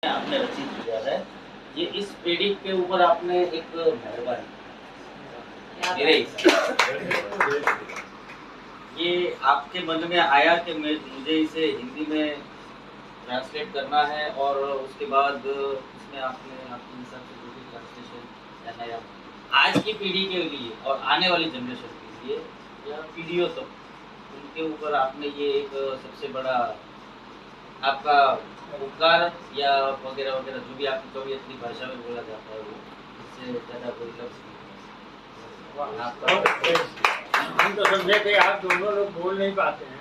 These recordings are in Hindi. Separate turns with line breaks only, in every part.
आपने रचित किया है, ये इस पीढ़ी के ऊपर आपने एक मेहरबानी मेरे ये आपके मन में आया कि मुझे इसे हिंदी में ट्रांसलेट करना है और उसके बाद इसमें आपने आपके हिसाब से जो भी ट्रांसलेशन या नया आज की पीढ़ी के लिए और आने वाली जनरेशन के लिए या पीढ़ियों तक उनके ऊपर आपने ये एक सबसे बड़ा आपका उपकार या वगैरह वगैरह जो भी आपकी कवियत्री भाषा में बोला जाता है वो इससे ज़्यादा कोई लफ्ज़ नहीं।
हम तो समझे थे आप दोनों लोग बोल नहीं पाते हैं,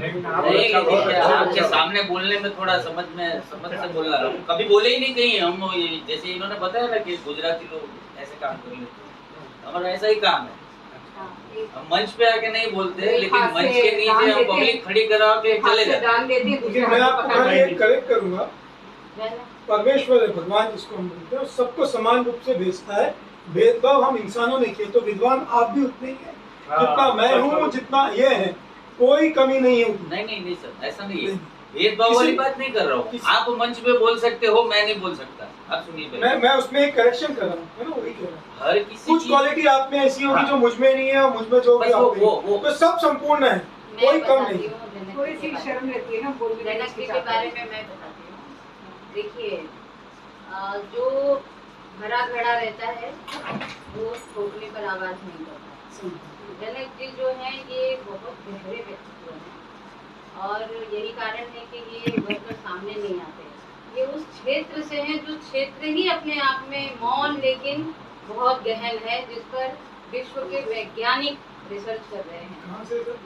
लेकिन
आपके सामने बोलने में थोड़ा समझ से बोल रहा हूँ। कभी बोले ही नहीं कहीं हम, जैसे इन्होंने बताया ना कि गुजराती लोग ऐसे काम कर लेते हैं, हमारा ऐसा ही काम है। हम मंच पे आके नहीं बोलते, लेकिन मंच के नीचे हम पब्लिक खड़ी करा के चले जाते हैं।
मैं आपको करेक्ट करूंगा, परमेश्वर है भगवान जिसको हम बोलते हैं, सबको समान रूप से भेजता है। भेदभाव हम इंसानों ने किए, तो विद्वान आप भी उतने ही हैं जितना मैं हूँ, जितना ये है, कोई कमी नहीं है।
नहीं सर, ऐसा नहीं है, भेदभाव वाली बात नहीं कर रहा हूँ। आप मंच पे बोल सकते हो, मैं नहीं बोल सकता। आप सुनिए, मैं
उसमें एक करेक्शन कर रहा हूँ, है ना, वही कह रहा हूँ।
हर किसी
कुछ क्वालिटी आप में ऐसी होगी जो मुझ में नहीं है, और मुझ में जो वो तो सब संपूर्ण है, कोई कम नहीं।
थोड़ी सी शर्म रहती है ना बोलने के बारे में। मैं बताती हूँ, देखिए जो भरा घड़ा रहता है वो ठोकने पर आवाज नहीं करता। जनक जी जो है ये बहुत गहरे व्यक्तित्व हैं और यही कारण है कि ये बढ़कर सामने नहीं आते। ये उस क्षेत्र से हैं जो क्षेत्र ही अपने आप में मौन लेकिन बहुत गहन है, जिस पर विश्व के वैज्ञानिक रिसर्च कर रहे हैं।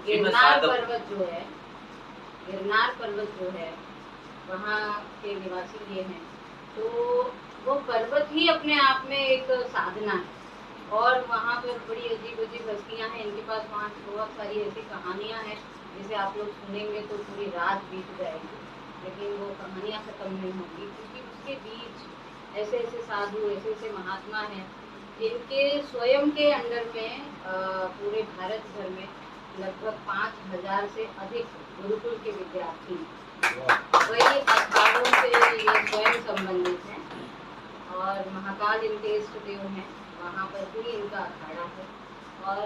गिरनार पर्वत जो है वहाँ के निवासी ये हैं, तो वो पर्वत ही अपने आप में एक साधना है। और वहाँ पर बड़ी अजीब अजीब हस्तियाँ हैं, इनके पास वहाँ की बहुत सारी ऐसी कहानियाँ हैं जिसे आप लोग सुनेंगे तो पूरी रात बीत जाएगी, लेकिन वो कहानियाँ ख़त्म नहीं होंगी, क्योंकि उसके बीच ऐसे ऐसे साधु, ऐसे ऐसे महात्मा हैं जिनके स्वयं के अंडर में पूरे भारत भर में लगभग 5000 से अधिक गुरुकुल के विद्यार्थी वही अखाड़ों से ये स्वयं संबंधित हैं और महाकाल इनके इष्ट देव हैं, वहाँ पर भी इनका अखाड़ा है और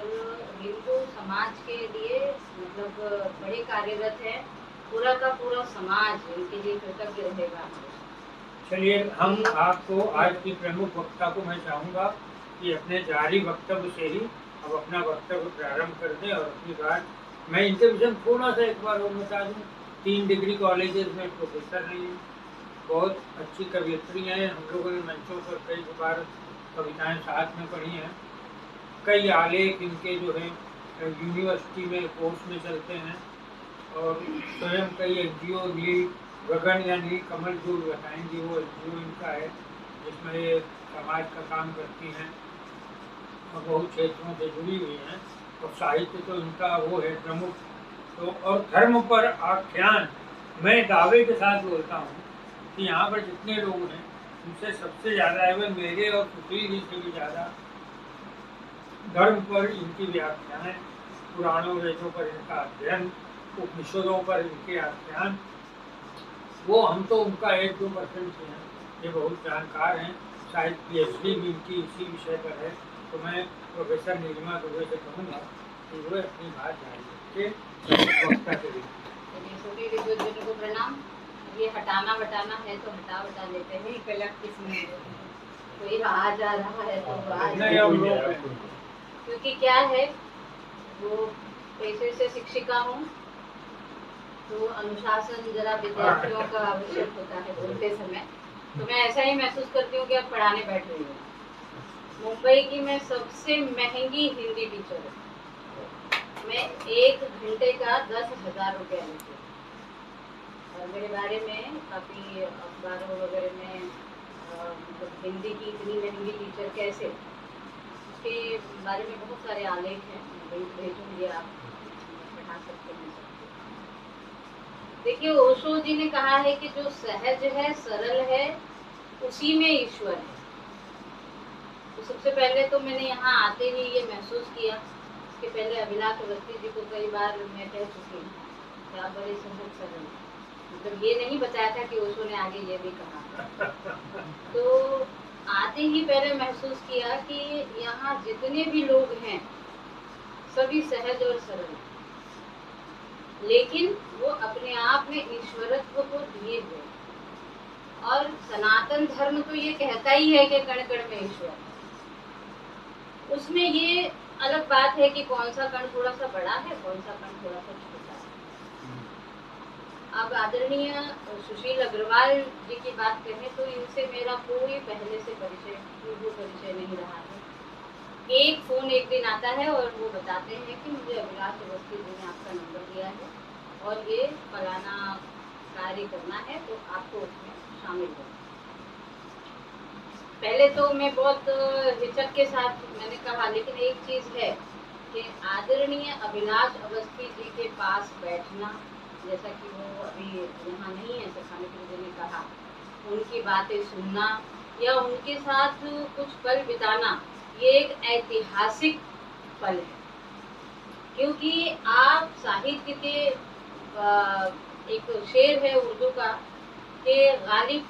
हिंदू समाज के लिए मतलब बड़े कार्यरत है। पूरा का पूरा समाज इनके लिए कृतज्ञ रहेगा।
चलिए, हम आपको आज की प्रमुख वक्ता को मैं चाहूँगा कि अपने जारी वक्तव्य से ही अब अपना वक्तव्य प्रारंभ कर दें और अपनी बात मैं इनके विषय में थोड़ा सा एक बार और बता दूँ। 3 डिग्री कॉलेजेस में प्रोफेसर रही हैं, बहुत अच्छी कवियत्री हैं, हम लोगों ने मंचों पर कई बार कविताएं साथ में पढ़ी हैं। कई आलेख इनके जो है यूनिवर्सिटी में कोर्स में चलते हैं और स्वयं कई NGO नील गगन या नील कमल जो बताएंगे वो NGO इनका है जिसमें ये समाज का काम करती हैं और बहुत क्षेत्रों से जुड़ी हुई हैं और साहित्य तो इनका वो है प्रमुख। तो और धर्म पर आख्यान मैं दावे के साथ बोलता हूँ कि यहाँ पर जितने लोग हैं उनसे सबसे ज़्यादा एवं मेरे और सुशील जी से भी ज़्यादा धर्म पर इनकी व्याख्याएं, पुराणों वेदों पर इनका अध्ययन, उपनिषदों पर इनके आख्यान, वो हम तो उनका 1-2% हैं, ये बहुत जानकार हैं, शायद PhD भी इनकी इसी विषय पर है। तो मैं प्रोफेसर नीलिमा दुबे से कहूँगा कि वो अपनी बात जारी रखिए वक्ता के लिए।
को प्रणाम। ये हटाना बटाना है तो हटा लेते हैं, कलक किसमें कोई आ जा रहा है तो क्योंकि क्या है वो पेशे से शिक्षिका हूँ तो अनुशासन जरा विद्यार्थियों का आवश्यक होता है बोलते समय, तो मैं ऐसा ही महसूस करती हूँ कि अब पढ़ाने बैठ रही हूँ। मुंबई की मैं सबसे महंगी हिंदी टीचर हूँ, मैं 1 घंटे का 10,000 रुपया लेती हूँ और मेरे बारे में काफ़ी अखबारों वगैरह में मतलब हिंदी की इतनी महंगी टीचर कैसे, उसके बारे में बहुत सारे आलेख हैं, मैं भेजूँगी, आप पढ़ा सकते हैं। देखिए, ओशो जी ने कहा है कि जो सहज है, सरल है, उसी में ईश्वर है। तो सबसे पहले तो मैंने यहाँ आते ही ये महसूस किया, इसके पहले अभिलाष अवस्थी जी को कई बार मैं कह चुकी हूँ कि आप बड़े सहज सरल हैं। मतलब ये नहीं बताया था कि ओशो ने आगे ये भी कहा। तो आते ही पहले महसूस किया कि यहाँ जितने भी लोग हैं सभी सहज और सरल, लेकिन वो अपने आप में ईश्वरत्व को दिए हुए। और सनातन धर्म तो ये कहता ही है कि कण कण में ईश्वर। उसमें ये अलग बात है कि कौन सा कण थोड़ा सा बड़ा है, कौन सा कण थोड़ा सा छोटा है। अब आदरणीय सुशील अग्रवाल जी की बात करें तो इनसे मेरा कोई पहले से परिचय नहीं रहा है। एक फोन एक दिन आता है और वो बताते हैं कि मुझे अभिलाष अवस्थी जी ने आपका नंबर दिया है और ये फलाना कार्य करना है, तो आपको उसमें शामिल हो। पहले तो मैं बहुत हिचक के साथ मैंने कहा, लेकिन एक चीज है कि आदरणीय अभिलाष अवस्थी जी के पास बैठना, जैसा कि वो अभी यहाँ नहीं है, सखानी जी ने कहा, उनकी बातें सुनना या उनके साथ कुछ पल बिताना, ये एक ऐतिहासिक पल है। क्योंकि आप साहित्य के एक शेर है उर्दू का कि गालिब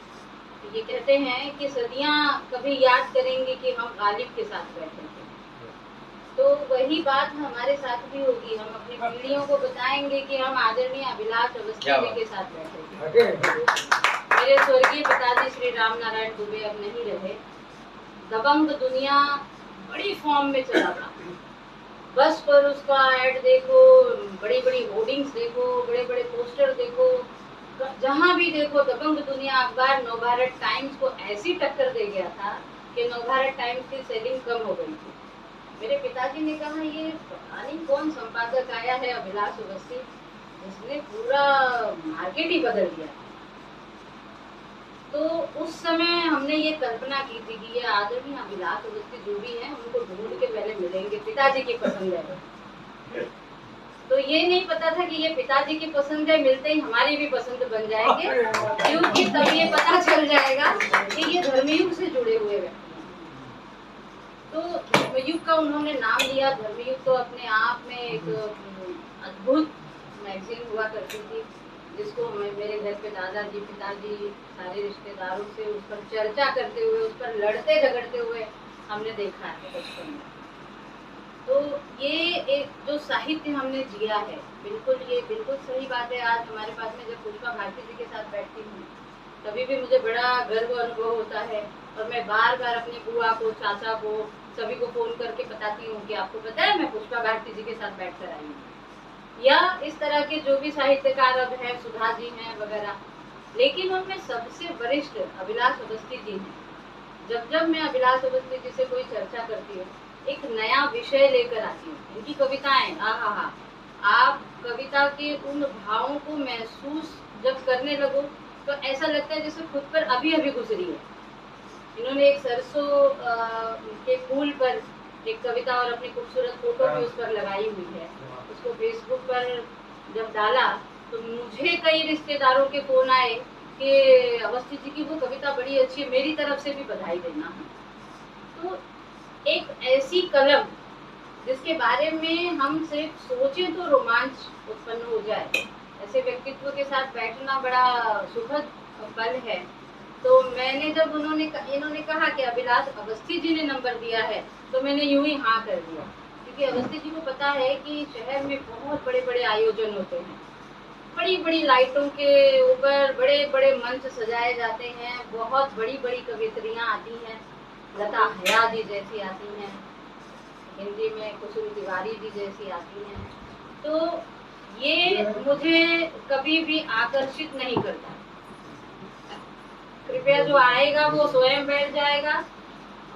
ये कहते हैं कि सदियां कभी याद करेंगे कि हम गालिब के साथ बैठे थे। तो वही बात हमारे साथ भी होगी। हम अपनी पीढ़ियों को बताएंगे कि हम आदरणीय अभिलाष अवस्थी जी के साथ बैठे थे। मेरे स्वर्गीय पिताजी श्री राम नारायण दुबे अब नहीं रहे। दबंग दुनिया बड़ी फॉर्म में चला था। बस पर उसका ऐड देखो, बड़ी बड़ी होर्डिंग्स देखो, बड़े बड़े पोस्टर देखो, जहाँ भी देखो दबंग दुनिया अखबार नवभारत टाइम्स को ऐसी टक्कर दे गया था कि नवभारत टाइम्स की सेलिंग कम हो गई थी। मेरे पिताजी ने कहा ये पता नहीं कौन संपादक आया है अभिलाष अवस्थी, जिसने पूरा मार्केट ही बदल दिया। तो उस समय हमने ये कल्पना की थी कि ये आदरणीय अभिलाष अवस्थी जो भी हैं उनको ढूंढ के पहले मिलेंगे, पिताजी की पसंद है। तो ये नहीं पता था कि ये पिताजी की पसंद है, मिलते ही हमारी भी पसंद बन जाएंगे, क्योंकि तब ये पता चल जाएगा कि ये धर्मयुग से जुड़े हुए व्यक्ति हैं। तो धर्मयुग का उन्होंने नाम लिया। धर्मयुग तो अपने आप में एक अद्भुत मैगजीन हुआ करती थी, जिसको मेरे घर पे दादाजी पिताजी सारे रिश्तेदारों से उस पर चर्चा करते हुए, उस पर लड़ते झगड़ते हुए हमने देखा है बचपन में। तो ये एक जो साहित्य हमने जिया है, ये बिल्कुल सही बात है। आज हमारे पास में जब पुष्पा भारती जी के साथ बैठती हूँ तभी भी मुझे बड़ा गर्व अनुभव होता है, और मैं बार बार अपनी बुआ को, चाचा को, सभी को फोन करके बताती हूँ कि आपको पता है मैं पुष्पा भारती जी के साथ बैठ कर आई हूँ। या इस तरह के जो भी साहित्यकार अब हैं, सुधा जी हैं वगैरह, लेकिन उनमें सबसे वरिष्ठ अभिलाष अवस्थी जी हैं। जब मैं अभिलाष अवस्थी जी से कोई चर्चा करती हूँ, एक नया विषय लेकर आती हूँ। इनकी कविताएं, आहा, आप कविता के उन भावों को महसूस जब करने लगो तो ऐसा लगता है जैसे खुद पर अभी अभी गुजरी है। इन्होंने एक सरसों के फूल पर एक कविता और अपनी खूबसूरत फोटो भी उस पर लगाई हुई है। उसको फेसबुक पर जब डाला तो मुझे कई रिश्तेदारों के फोन आए कि अवस्थी जी की वो कविता बड़ी अच्छी है, मेरी तरफ से भी बधाई देना। तो एक ऐसी कलम जिसके बारे में हम सिर्फ सोचें तो रोमांच उत्पन्न हो जाए, ऐसे व्यक्तित्व के साथ बैठना बड़ा सुखद पल है। तो मैंने जब इन्होंने कहा कि अभिलाष अवस्थी जी ने नंबर दिया है, तो मैंने यूं ही हाँ कर दिया, क्योंकि अवस्थी जी को पता है कि शहर में बहुत बड़े बड़े आयोजन होते हैं, बड़ी बड़ी लाइटों के ऊपर बड़े बड़े मंच सजाए जाते हैं, बहुत बड़ी बड़ी कवित्रियाँ आती हैं, लता हया जी जैसी आती हैं, हिंदी में कुसुम तिवारी जी जैसी आती हैं। तो ये मुझे कभी भी आकर्षित नहीं करता। कृपया जो आएगा वो स्वयं बैठ जाएगा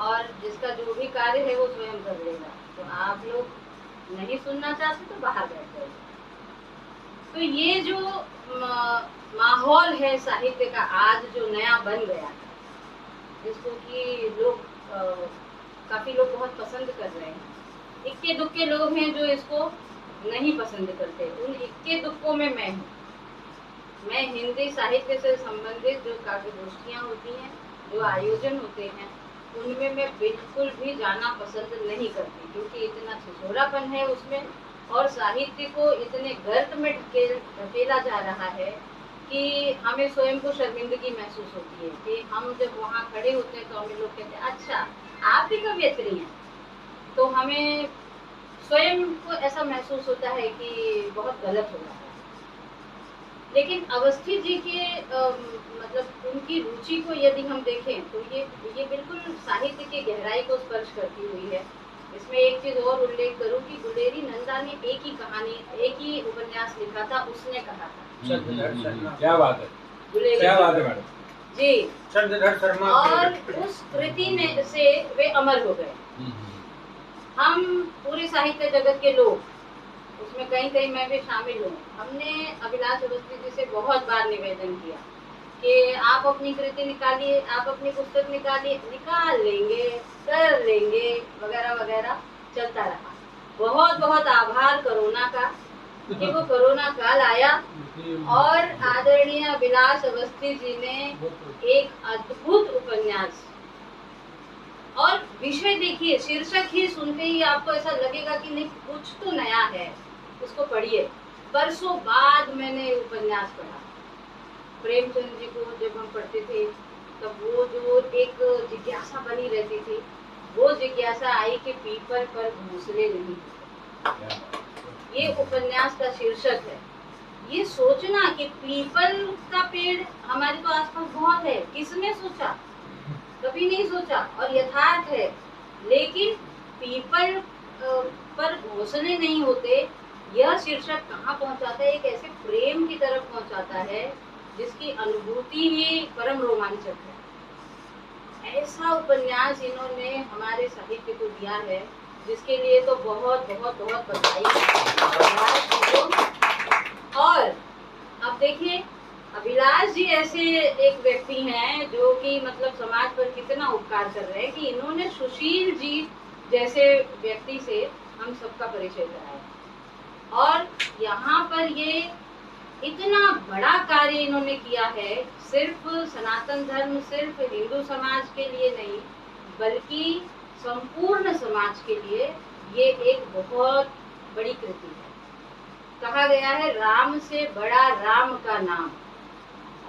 और जिसका जो भी कार्य है वो स्वयं कर लेगा। तो आप लोग नहीं सुनना चाहते तो बाहर बैठ जाइए। तो ये जो माहौल है साहित्य का आज जो नया बन गया है, जिसको कि लोग काफी लोग बहुत पसंद कर रहे हैं, इक्के दुक्के लोग हैं जो इसको नहीं पसंद करते। उन इक्के दुक्कों में मैं हूँ। मैं हिंदी साहित्य से संबंधित जो काव्य गोष्ठियाँ होती हैं, जो आयोजन होते हैं, उनमें मैं बिल्कुल भी जाना पसंद नहीं करती, क्योंकि इतना छिछोरापन है उसमें और साहित्य को इतने गर्त में ढकेला जा रहा है कि हमें स्वयं को शर्मिंदगी महसूस होती है कि हम जब वहाँ खड़े होते हैं तो हमें लोग कहते हैं अच्छा आप भी कवियत्री हैं, तो हमें स्वयं को ऐसा महसूस होता है कि बहुत गलत हो रहा है। लेकिन अवस्थी जी के मतलब उनकी रुचि को यदि हम देखें तो ये बिल्कुल साहित्य की गहराई को स्पर्श करती हुई है। इसमें एक चीज और उल्लेख करूं कि गुलेरी नंदा ने एक ही कहानी, एक ही उपन्यास लिखा था, उसने कहा था।
क्या बात है, क्या बात है मैडम
जी,
चंद्रधर शर्मा।
और उस कृति में से वे अमर हो गए। हम पूरे साहित्य जगत के लोग, उसमें कहीं कहीं मैं भी शामिल हूँ, हमने अभिलाष अवस्थी जी से बहुत बार निवेदन किया कि आप अपनी कृति निकालिए, आप अपनी पुस्तक निकालिए, निकाल लेंगे, कर लेंगे, वगैरह वगैरह चलता रहा। बहुत बहुत आभार कोरोना का कि वो कोरोना काल आया और आदरणीय अभिलाष अवस्थी जी ने एक अद्भुत उपन्यास, और विषय देखिए, शीर्षक ही सुनते ही आपको ऐसा लगेगा कि नहीं कुछ तो नया है, उसको पढ़िए। बरसों बाद मैंने उपन्यास पढ़ा। प्रेमचंद जी को जब हम पढ़ते थे तब वो जो एक जिज्ञासा बनी रहती थी, वो जिज्ञासा आई कि पीपल पर घोंसले नहीं होते। ये उपन्यास का शीर्षक है। ये सोचना कि पीपल का पेड़ हमारे तो आसपास बहुत है, किसने सोचा? कभी नहीं सोचा, और यथार्थ है। लेकिन पीपल पर घोंसले नहीं होते, यह शीर्षक कहाँ पहुँचाता है? एक ऐसे प्रेम की तरफ पहुँचाता है जिसकी अनुभूति ही परम रोमांचक है। ऐसा उपन्यास इन्होंने हमारे साहित्य को दिया है, जिसके लिए तो बहुत बहुत बहुत बधाई। और अब देखिए, अभिलाष जी ऐसे एक व्यक्ति हैं जो कि मतलब समाज पर कितना उपकार कर रहे हैं कि इन्होंने सुशील जी जैसे व्यक्ति से हम सबका परिचय कराया। और यहाँ पर ये इतना बड़ा कार्य इन्होंने किया है, सिर्फ सनातन धर्म, सिर्फ हिंदू समाज के लिए नहीं, बल्कि संपूर्ण समाज के लिए ये एक बहुत बड़ी कृति है। कहा गया है राम से बड़ा राम का नाम,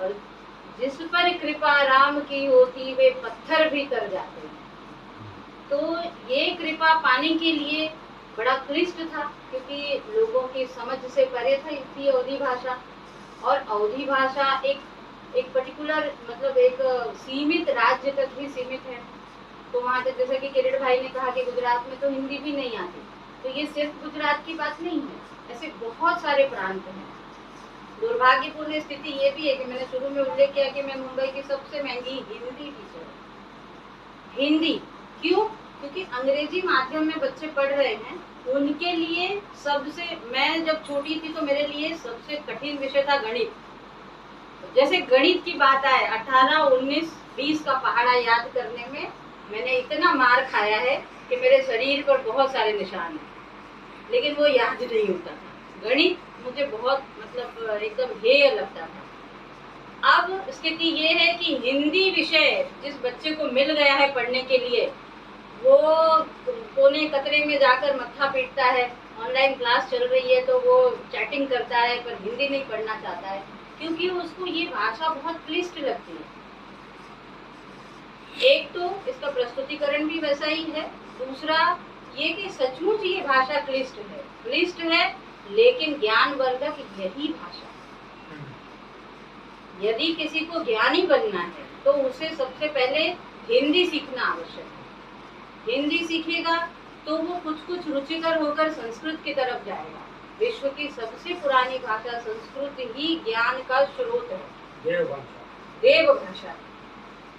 और जिस पर कृपा राम की होती वे पत्थर भी तर जाते हैं। तो ये कृपा पाने के लिए बड़ा क्लिष्ट था, क्योंकि लोगों की समझ से परे थी अवधी भाषा, और अवधी भाषा एक पर्टिकुलर मतलब एक सीमित राज्य तक ही सीमित है। तो वहाँ पे जैसे कि किरण भाई ने कहा कि गुजरात में तो हिंदी भी नहीं आती, तो ये सिर्फ गुजरात की बात नहीं है, ऐसे बहुत सारे प्रांत हैं। दुर्भाग्यपूर्ण स्थिति ये भी है कि मैंने शुरू में उल्लेख किया कि मैं मुंबई की सबसे महंगी हिंदी टीचर हूँ। हिंदी क्यों? क्योंकि अंग्रेजी माध्यम में बच्चे पढ़ रहे हैं, उनके लिए सबसे, मैं जब छोटी थी तो मेरे लिए सबसे कठिन विषय था गणित। जैसे गणित की बात आए, 18, 19, 20 का पहाड़ा याद करने में मैंने इतना मार खाया है कि मेरे शरीर पर बहुत सारे निशान हैं, लेकिन वो याद नहीं होता था। गणित मुझे बहुत मतलब एकदम हेय लगता था। अब स्थिति ये है कि हिंदी विषय जिस बच्चे को मिल गया है पढ़ने के लिए, वो कोने कतरे में जाकर मत्था पीटता है। ऑनलाइन क्लास चल रही है तो वो चैटिंग करता है, पर हिंदी नहीं पढ़ना चाहता है, क्योंकि उसको ये भाषा बहुत क्लिष्ट लगती है। एक तो इसका प्रस्तुतिकरण भी वैसा ही है, दूसरा ये कि सचमुच ये भाषा क्लिष्ट है, लेकिन ज्ञानवर्धक यही भाषा। यदि किसी को ज्ञानी बनना है तो उसे सबसे पहले हिंदी सीखना आवश्यक है। हिंदी सीखेगा तो वो कुछ रुचिकर होकर संस्कृत की तरफ जाएगा। विश्व की सबसे पुरानी भाषा संस्कृत ही ज्ञान का स्रोत है, देव भाषा।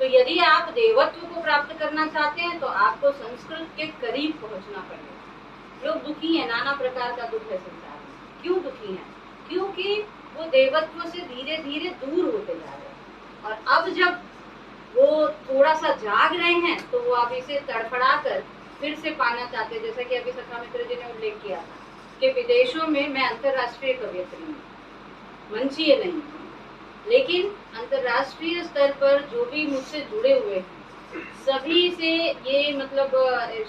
तो यदि आप देवत्व को प्राप्त करना चाहते हैं तो आपको संस्कृत के करीब पहुंचना पड़ेगा। लोग दुखी हैं, नाना प्रकार का दुख है संसार में। क्यों दुखी हैं? क्योंकि वो देवत्व से धीरे धीरे दूर होते जा रहे हैं, और अब जब वो थोड़ा सा जाग रहे हैं तो वो अभी से तड़फड़ा कर फिर से पाना चाहते हैं। जैसा कि अभी सखा मित्र जी ने उल्लेख किया था कि विदेशों में मैं अंतर्राष्ट्रीय कवयित्री हूँ, मंचीय नहीं, लेकिन अंतर्राष्ट्रीय स्तर पर जो भी मुझसे जुड़े हुए हैं सभी से ये मतलब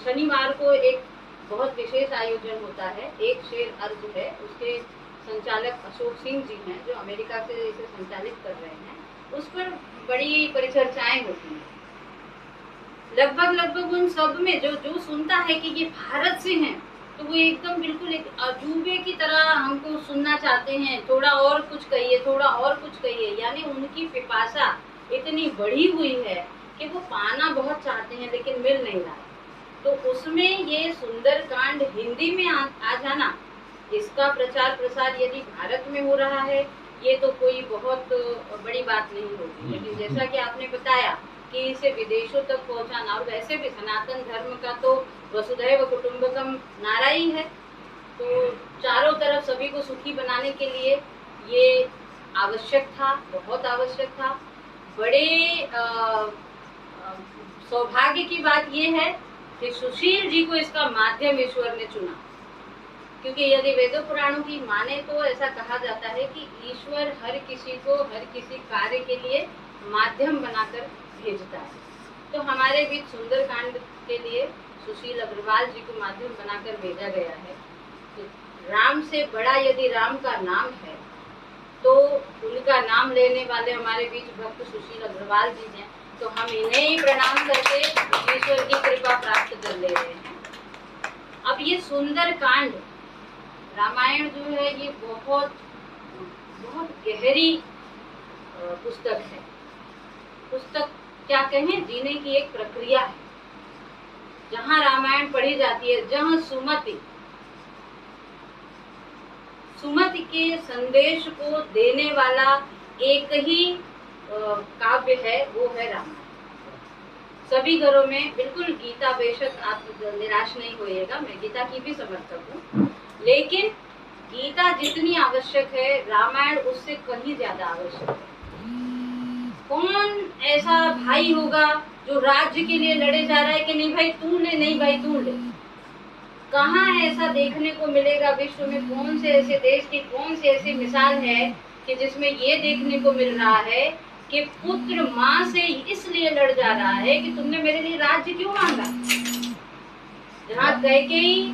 शनिवार को एक बहुत विशेष आयोजन होता है। एक शेर अर्ज है, उसके संचालक अशोक सिंह जी हैं, जो अमेरिका से इसे संचालित कर रहे हैं, उस पर बड़ी परिचर्चाएं होती हैं। लगभग उन सब में जो सुनता है कि ये भारत से हैं, तो वो एकदम बिल्कुल एक अजूबे की तरह हमको सुनना चाहते हैं, थोड़ा और कुछ कहिए, थोड़ा और कुछ कहिए। यानी उनकी पिपासा इतनी बढ़ी हुई है कि वो पाना बहुत चाहते हैं लेकिन मिल नहीं रहा है। तो उसमें ये सुंदरकांड हिंदी में आ जाना, इसका प्रचार प्रसार यदि भारत में हो रहा है, ये तो कोई बहुत बड़ी बात नहीं होगी। लेकिन जैसा कि आपने बताया कि इसे विदेशों तक पहुंचाना, और वैसे भी सनातन धर्म का तो वसुधैव कुटुंबकम नारा ही है, तो चारों तरफ सभी को सुखी बनाने के लिए ये आवश्यक था, बहुत आवश्यक था। बड़े सौभाग्य की बात ये है कि सुशील जी को इसका माध्यम ईश्वर ने चुना, क्योंकि यदि वेदों पुराणों की माने तो ऐसा कहा जाता है कि ईश्वर हर किसी को हर किसी कार्य के लिए माध्यम बनाकर भेजता है। तो हमारे बीच सुंदरकांड के लिए सुशील अग्रवाल जी को माध्यम बनाकर भेजा गया है। तो राम से बड़ा यदि राम का नाम है, तो उनका नाम लेने वाले हमारे बीच भक्त सुशील अग्रवाल जी हैं, तो हम इन्हें ही प्रणाम करके ईश्वर की कृपा प्राप्त कर ले रहे हैं। अब ये सुंदरकांड रामायण जो है, ये बहुत बहुत गहरी पुस्तक है। पुस्तक क्या कहें, जीने की एक प्रक्रिया है। जहाँ रामायण पढ़ी जाती है, जहाँ सुमति के संदेश को देने वाला एक ही काव्य है, वो है रामायण। सभी घरों में बिल्कुल गीता, बेशक आप निराश नहीं होइएगा, मैं गीता की भी समर्थक हूँ, लेकिन गीता जितनी आवश्यक है, रामायण उससे कहीं ज्यादा आवश्यक है। कौन ऐसा भाई होगा जो राज्य के लिए लड़े जा रहा है कि नहीं भाई तू ले, नहीं भाई तू ले? कहाँ ऐसा देखने को मिलेगा विश्व में? कौन से ऐसे देश की कौन सी ऐसी मिसाल है कि जिसमें ये देखने को मिल रहा है कि पुत्र माँ से इसलिए लड़ जा रहा है कि तुमने मेरे लिए राज्य क्यों मांगा? जहाँ कैकेयी